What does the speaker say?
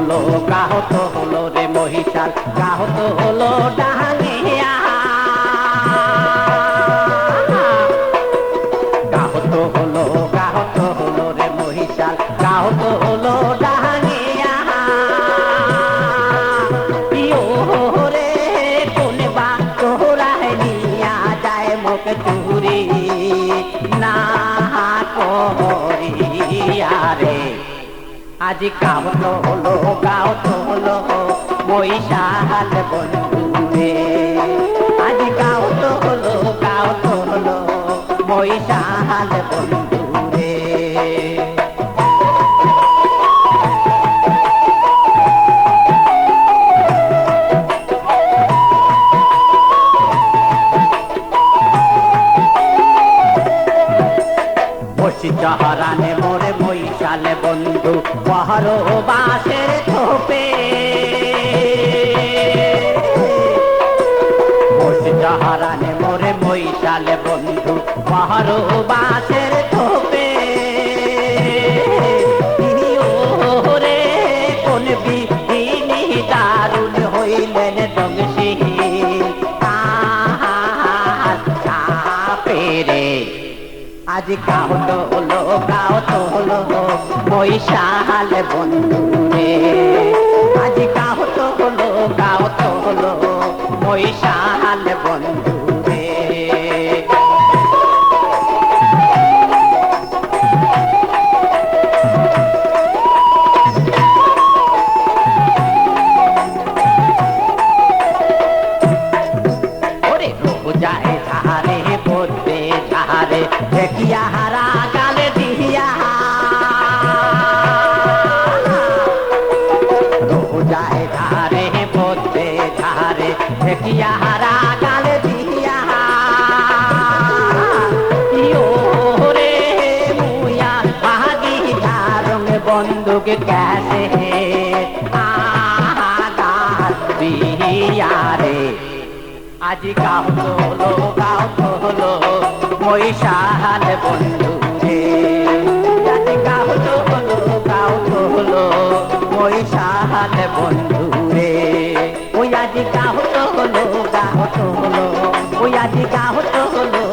হলো গাহত হলো রে মহিষাল গাহত হলো ডাহানিয়া গাহত হলো রে মহিষাল গাহত হলো ডাহানিয়া পিও রে কোন বা তোরায় নিয়া যায় মুখ চুরি না করিয়া রে আজ গাহত হলো মহিষাল বন্ধু রে আজ গাহত হলো মহিষাল বন্ধু রে চাহারানে মোরে মহিষালে বন্ধু পাহাড় বাসের থোপে চাহারানে মোরে মহিষালে বন্ধু পাহাড় বাসের থোপে রে কোন বিহিনী দারুণ হইলেন দংশী পেরে আজ গাহত হলো মহিষাল বন্ধু রে আজ গাহত হলো মহিষাল বন্ধু রে ওরে যায় ধারে পড়বে ধারে দেখিয়া হারা গালে দিয়া যায় ধারে পড়বে ধারে দেখিয়া হারা গালে দিয়া রে মুয়া ভাগি ধারং বন্দুক ক্যাসে দিয়া রে আজ গাহত হলো মহিষাল বন্ধু রে আজ গাহত হলো মহিষাল বন্ধু রে ওই আজ গাহত হলো ওই আজ গাহত হলো